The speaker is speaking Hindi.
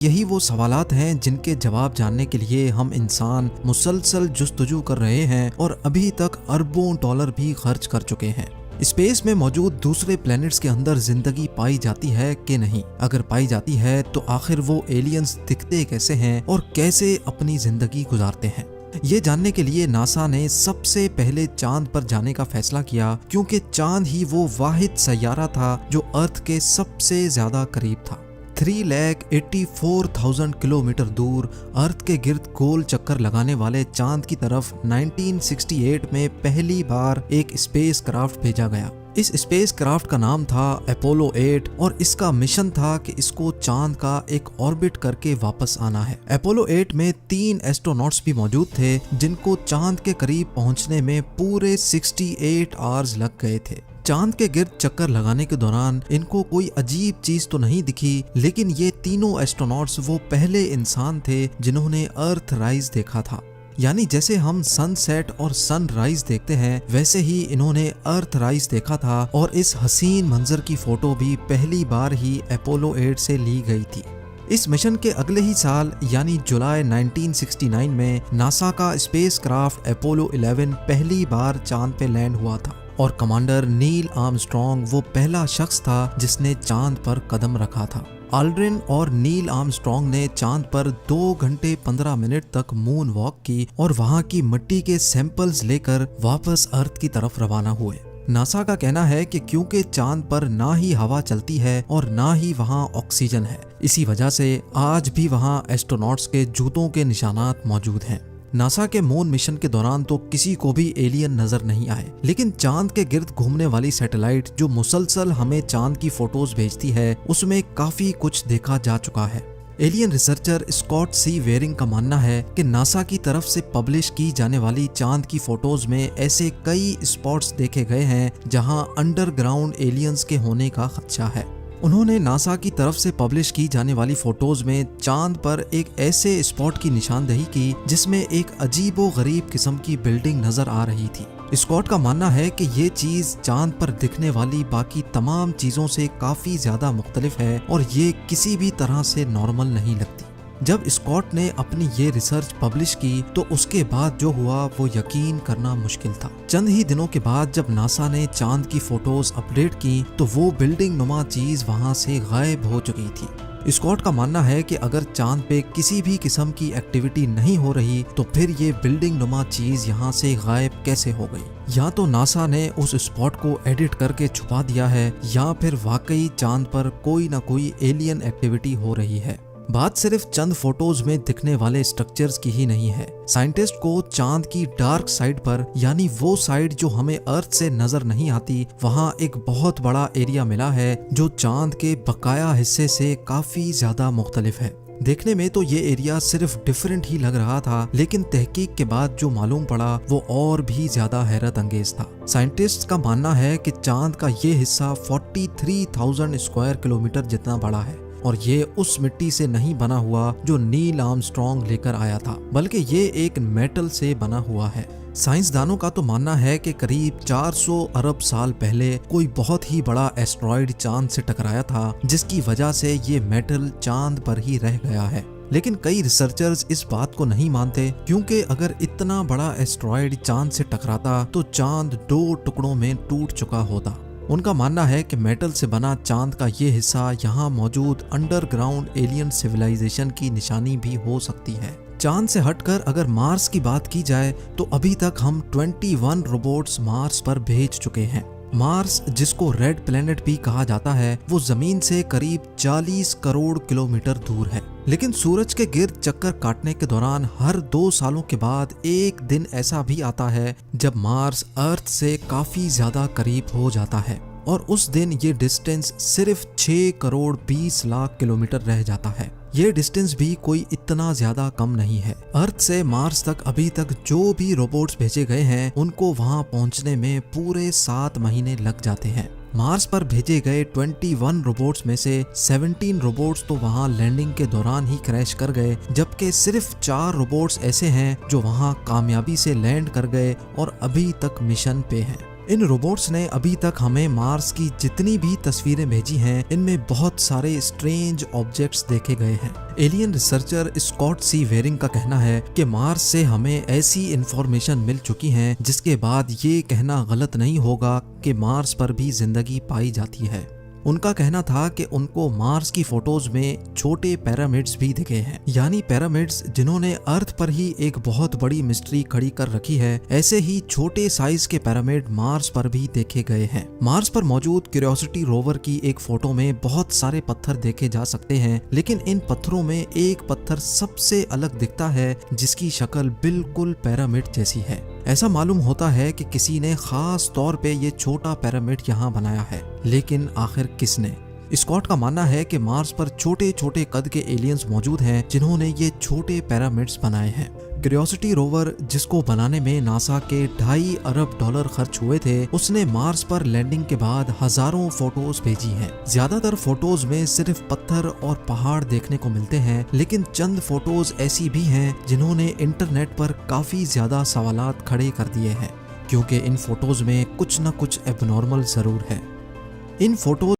यही वो सवालात हैं जिनके जवाब जानने के लिए हम इंसान मुसलसल जुस्तजू कर रहे हैं और अभी तक अरबों डॉलर भी खर्च कर चुके हैं। स्पेस में मौजूद दूसरे प्लैनेट्स के अंदर जिंदगी पाई जाती है कि नहीं? अगर पाई जाती है तो आखिर वो एलियंस दिखते कैसे हैं और कैसे अपनी जिंदगी गुजारते हैं? ये जानने के लिए नासा ने सबसे पहले चांद पर जाने का फैसला किया, क्योंकि चांद ही वो वाहिद सैयारा था जो अर्थ के सबसे ज्यादा करीब था। 3,84,000 किलोमीटर दूर अर्थ के गिर्द गोल चक्कर लगाने वाले चांद की तरफ 1968 में पहली बार एक स्पेस क्राफ्ट भेजा गया। इस स्पेस क्राफ्ट का नाम था अपोलो 8 और इसका मिशन था कि इसको चांद का एक ऑर्बिट करके वापस आना है। अपोलो 8 में 3 एस्ट्रोनॉट्स भी मौजूद थे जिनको चांद के करीब पहुंचने में पूरे 68 आवर्स लग गए थे। चांद के गिर्द चक्कर लगाने के दौरान इनको कोई अजीब चीज तो नहीं दिखी, लेकिन ये तीनों एस्ट्रोनॉट्स वो पहले इंसान थे जिन्होंने अर्थ राइज देखा था। यानी जैसे हम सनसेट और सनराइज देखते हैं, वैसे ही इन्होंने अर्थ राइज देखा था और इस हसीन मंजर की फोटो भी पहली बार ही अपोलो 8 से ली गई थी। इस मिशन के अगले ही साल यानी जुलाई 1969 में नासा का स्पेस क्राफ्ट अपोलो 11 पहली बार चांद पे लैंड हुआ था और कमांडर नील आर्मस्ट्रॉन्ग वो पहला शख्स था जिसने चांद पर कदम रखा था। ऑल्ड्रिन और नील आर्मस्ट्रॉन्ग ने चांद पर 2 घंटे 15 मिनट तक मून वॉक की और वहां की मिट्टी के सैंपल्स लेकर वापस अर्थ की तरफ रवाना हुए। नासा का कहना है कि क्योंकि चांद पर ना ही हवा चलती है और ना ही वहां ऑक्सीजन है, इसी वजह से आज भी वहां एस्ट्रोनॉट्स के जूतों के निशानात मौजूद हैं। नासा के मून मिशन के दौरान तो किसी को भी एलियन नजर नहीं आए, लेकिन चांद के गिर्द घूमने वाली सैटेलाइट जो मुसलसल हमें चांद की फोटोज भेजती है, उसमें काफी कुछ देखा जा चुका है। एलियन रिसर्चर स्कॉट सी वेरिंग का मानना है कि नासा की तरफ से पब्लिश की जाने वाली चांद की फोटोज में ऐसे कई स्पॉट्स देखे गए हैं जहां अंडरग्राउंड एलियंस के होने का खदशा है। उन्होंने नासा की तरफ से पब्लिश की जाने वाली फोटोज में चांद पर एक ऐसे स्पॉट की निशानदेही की जिसमें एक अजीबो गरीब किस्म की बिल्डिंग नजर आ रही थी। स्कॉट का मानना है कि ये चीज चांद पर दिखने वाली बाकी तमाम चीजों से काफी ज्यादा मुख्तलिफ है और ये किसी भी तरह से नॉर्मल नहीं लगती। जब स्कॉट ने अपनी ये रिसर्च पब्लिश की तो उसके बाद जो हुआ वो यकीन करना मुश्किल था। चंद ही दिनों के बाद जब नासा ने चांद की फोटोज अपडेट की तो वो बिल्डिंग नुमा चीज वहां से गायब हो चुकी थी। स्कॉट का मानना है कि अगर चांद पे किसी भी किस्म की एक्टिविटी नहीं हो रही तो फिर ये बिल्डिंग नुमा चीज यहाँ से गायब कैसे हो गई। या तो नासा ने उस स्पॉट को एडिट करके छुपा दिया है या फिर वाकई चांद पर कोई ना कोई एलियन एक्टिविटी हो रही है। बात सिर्फ चंद फोटोज में दिखने वाले स्ट्रक्चर्स की ही नहीं है। साइंटिस्ट को चांद की डार्क साइड पर, यानी वो साइड जो हमें अर्थ से नजर नहीं आती, वहां एक बहुत बड़ा एरिया मिला है जो चांद के बकाया हिस्से से काफी ज्यादा मुख्तलिफ है। देखने में तो ये एरिया सिर्फ डिफरेंट ही लग रहा था, लेकिन तहकीक के बाद जो मालूम पड़ा वो और भी ज्यादा हैरत अंगेज था। साइंटिस्ट का मानना है कि चांद का ये हिस्सा 43,000 स्क्वायर किलोमीटर जितना बड़ा है और ये उस मिट्टी से नहीं बना हुआ जो नील आर्मस्ट्रॉन्ग लेकर आया था, बल्कि ये एक मेटल से बना हुआ है। साइंसदानों का तो मानना है कि करीब 400 अरब साल पहले कोई बहुत ही बड़ा एस्ट्रॉइड चांद से टकराया था, जिसकी वजह से ये मेटल चांद पर ही रह गया है। लेकिन कई रिसर्चर्स इस बात को नहीं मानते, क्योंकि अगर इतना बड़ा एस्ट्रॉइड चांद से टकराता तो चांद 2 टुकड़ों में टूट चुका होता। उनका मानना है कि मेटल से बना चांद का ये हिस्सा यहाँ मौजूद अंडरग्राउंड एलियन सिविलाइजेशन की निशानी भी हो सकती है। चांद से हटकर अगर मार्स की बात की जाए तो अभी तक हम 21 रोबोट्स मार्स पर भेज चुके हैं। मार्स, जिसको रेड प्लेनेट भी कहा जाता है, वो जमीन से करीब 40 करोड़ किलोमीटर दूर है। लेकिन सूरज के गिर्द चक्कर काटने के दौरान हर 2 सालों के बाद एक दिन ऐसा भी आता है जब मार्स अर्थ से काफी ज्यादा करीब हो जाता है और उस दिन ये डिस्टेंस सिर्फ 6 करोड़ 20 लाख किलोमीटर रह जाता है। ये डिस्टेंस भी कोई इतना ज्यादा कम नहीं है। अर्थ से मार्स तक अभी तक जो भी रोबोट्स भेजे गए हैं उनको वहां पहुंचने में पूरे 7 महीने लग जाते हैं। मार्स पर भेजे गए 21 रोबोट्स में से 17 रोबोट्स तो वहां लैंडिंग के दौरान ही क्रैश कर गए, जबकि सिर्फ 4 रोबोट्स ऐसे हैं जो वहां कामयाबी से लैंड कर गए और अभी तक मिशन पे हैं। इन रोबोट्स ने अभी तक हमें मार्स की जितनी भी तस्वीरें भेजी हैं, इनमें बहुत सारे स्ट्रेंज ऑब्जेक्ट्स देखे गए हैं। एलियन रिसर्चर स्कॉट सी वेरिंग का कहना है कि मार्स से हमें ऐसी इंफॉर्मेशन मिल चुकी है जिसके बाद ये कहना गलत नहीं होगा कि मार्स पर भी जिंदगी पाई जाती है। उनका कहना था कि उनको मार्स की फोटोज में छोटे पिरामिड्स भी दिखे हैं, यानी पिरामिड्स जिन्होंने अर्थ पर ही एक बहुत बड़ी मिस्ट्री खड़ी कर रखी है। ऐसे ही छोटे साइज के पिरामिड मार्स पर भी देखे गए हैं। मार्स पर मौजूद क्यूरियोसिटी रोवर की एक फोटो में बहुत सारे पत्थर देखे जा सकते हैं, लेकिन इन पत्थरों में एक पत्थर सबसे अलग दिखता है जिसकी शक्ल बिल्कुल पिरामिड जैसी है। ऐसा मालूम होता है कि किसी ने खास तौर पे ये छोटा पिरामिड यहाँ बनाया है, लेकिन आखिर किसने? स्कॉट का मानना है कि मार्स पर छोटे छोटे कद के एलियंस मौजूद हैं जिन्होंने ये छोटे पिरामिड्स बनाए हैं। क्यूरियोसिटी रोवर जिसको बनाने में नासा के $2.5 अरब खर्च हुए थे, उसने मार्स पर लैंडिंग के बाद हजारों फोटोज भेजी हैं। ज्यादातर फोटोज में सिर्फ पत्थर और पहाड़ देखने को मिलते हैं, लेकिन चंद फोटोज ऐसी भी हैं जिन्होंने इंटरनेट पर काफी ज्यादा सवालात खड़े कर दिए हैं, क्योंकि इन फोटोज में कुछ न कुछ एबनॉर्मल जरूर है। इन फोटोज